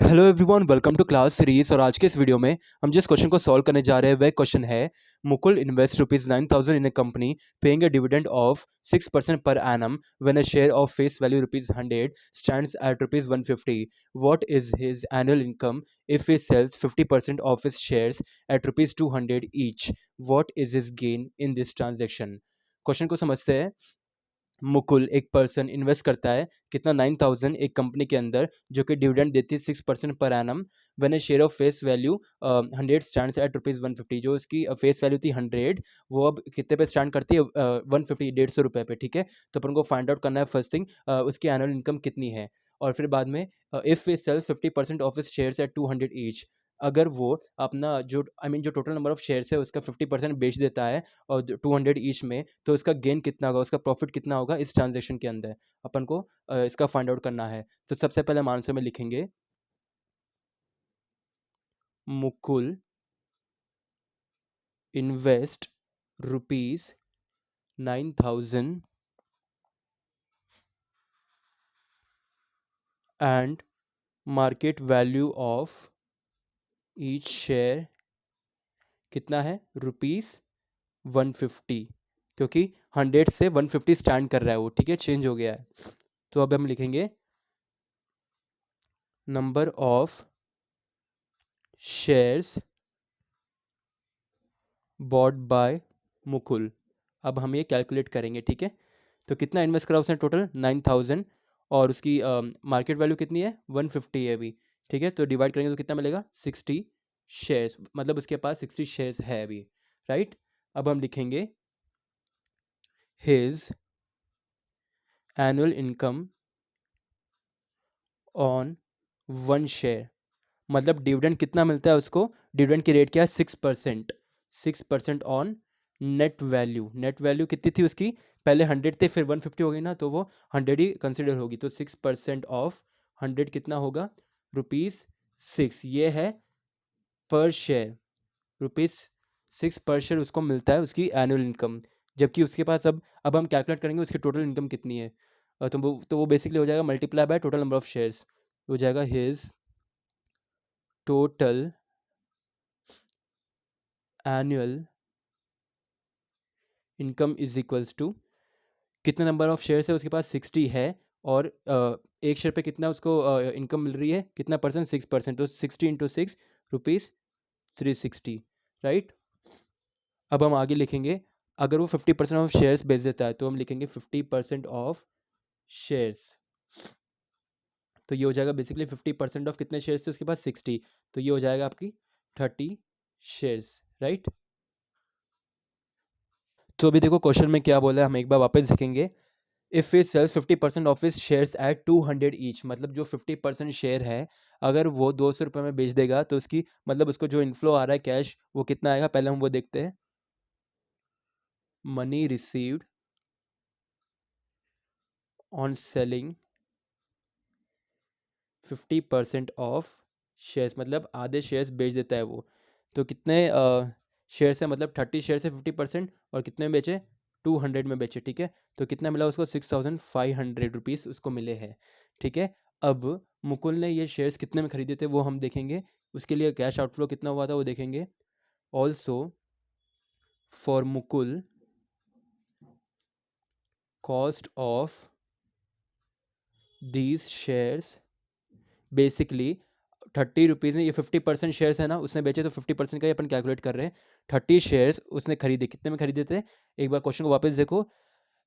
Hello everyone, welcome to class series. और आज के इस वीडियो में हम जिस क्वेश्चन को सॉल्व करने जा रहे हैं वह क्वेश्चन है, Mukul invest ₹9,000 in a company paying a dividend of 6% per annum when a share of face value ₹100 stands at ₹150। What is his annual income if he sells 50% of his shares at ₹200 each? What is his gain in this transaction? Question को समझते हैं। मुकुल एक person invest करता है कितना 9,000 एक company के अंदर जो कि डिविडेंड देती है 6% per annum when A share of face value 100 stands at ₹150। जो उसकी फेस वैल्यू थी 100, वो अब कितने पे स्टैंड करती है? 150, ₹150 पे। ठीक है, तो अपन को फाइंड आउट करना है फर्स्ट थिंग उसकी एनुअल इनकम कितनी है। और फिर बाद में इफ वे सेल्स 50% ऑफ इस शेयर्स एट 200 ईच, अगर वो अपना जो जो टोटल नंबर ऑफ शेयर्स है उसका 50% बेच देता है और 200 ईच में, तो इसका गेन कितना होगा, उसका प्रॉफिट कितना होगा इस ट्रांजेक्शन के अंदर। अपन को इसका फाइंड आउट करना है। तो सबसे पहले हम आंसर में लिखेंगे, Mukul invest ₹9,000 and market value of each share कितना है? ₹150, क्योंकि 100 से 150 स्टैंड कर रहा है वो। ठीक है, चेंज हो गया है। तो अब हम लिखेंगे number of shares bought by Mukul. अब हम ये कैलकुलेट करेंगे। ठीक है, तो कितना इन्वेस्ट करा उसने? टोटल 9,000, और उसकी मार्केट वैल्यू कितनी है? 150 है अभी। ठीक है, तो डिवाइड करेंगे तो कितना मिलेगा? 60 शेयर्स, मतलब उसके पास 60 शेयर्स है अभी। राइट, अब हम लिखेंगे his annual income on one share, मतलब डिविडेंड कितना मिलता है उसको? डिविडेंड की रेट क्या है? 6%। 6% on net value. Net value कितनी थी उसकी? पहले 100 थे, फिर 150 हो गई ना, तो वो 100 ही कंसिडर होगी। तो 6% ऑफ 100 कितना होगा? ₹6। ये है पर शेयर, ₹6 पर शेयर उसको मिलता है उसकी एनुअल इनकम। जबकि उसके पास अब हम कैलकुलेट करेंगे उसकी टोटल इनकम कितनी है। तो वो बेसिकली हो जाएगा multiply by total number of shares, हो जाएगा his total annual income is equals to, कितने नंबर ऑफ शेयर्स है उसके पास? 60 है, और एक शेयर पे कितना उसको इनकम मिल रही है? कितना परसेंट? 6%। तो 60 इंटू 6, ₹360। राइट, अब हम आगे लिखेंगे, अगर वो 50% ऑफ शेयर्स बेच देता है तो हम लिखेंगे 50% ऑफ शेयर्स। तो ये हो जाएगा बेसिकली 50% ऑफ कितने शेयर्स थे उसके पास? 60। तो ये हो जाएगा आपकी 30 शेयर्स। राइट, तो अभी देखो क्वेश्चन में क्या बोला है, हम एक बार वापस देखेंगे। If he sells 50% of his shares at 200 each, मतलब जो 50% शेयर है अगर वो 200 रुपये में बेच देगा तो उसकी मतलब उसको जो इनफ्लो आ रहा है कैश, वो कितना आएगा? पहले हम वो देखते हैं। Money received on selling 50% of shares, मतलब आधे शेयर्स बेच देता है वो। तो कितने शेयर्स है? मतलब 30 शेयर से 50%, और कितने में बेचे? 200 में बेचे। ठीक है, तो कितना मिला उसको? ₹6,500 उसको मिले हैं। ठीक है, अब मुकुल ने ये शेयर्स कितने में खरीदे थे वो हम देखेंगे। उसके लिए कैश आउटफ्लो कितना हुआ था वो देखेंगे। Also for Mukul cost of these shares, basically 30 rupees में ये 50% शेयर्स है ना, उसने बेचे, तो 50% का ही अपन कैलकुलेट कर रहे हैं। 30 शेयर्स उसने खरीदे, कितने में खरीदे थे? एक बार क्वेश्चन को वापस देखो।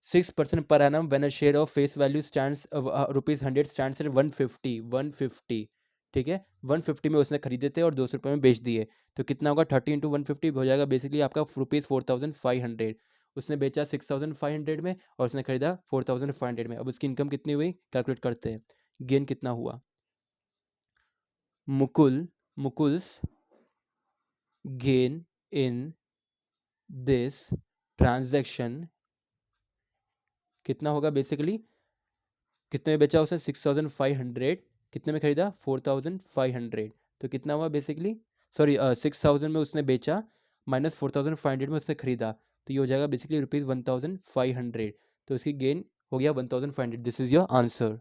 6% per annum when a share of face value stands ₹100 stands at 150। ठीक है, 150 में उसने खरीदे थे और 200 रुपये में बेच दिए। तो कितना होगा? 30 इंटू 150 हो जाएगा बेसिकली आपका ₹4,500। उसने बेचा 6,500 में और उसने खरीदा 4,500 में। अब उसकी इनकम कितनी हुई कैलकुलेट करते हैं। गेन कितना हुआ? Mukul's gain in this transaction कितना होगा? बेसिकली कितने में बेचा उसने? 6,500। कितने में खरीदा? 4,500। तो कितना हुआ बेसिकली? सॉरी, 6,000 में उसने बेचा, माइनस 4,500 में उसने खरीदा, तो ये हो जाएगा बेसिकली ₹1,500। तो उसकी गेन हो गया 1,500। This is your answer.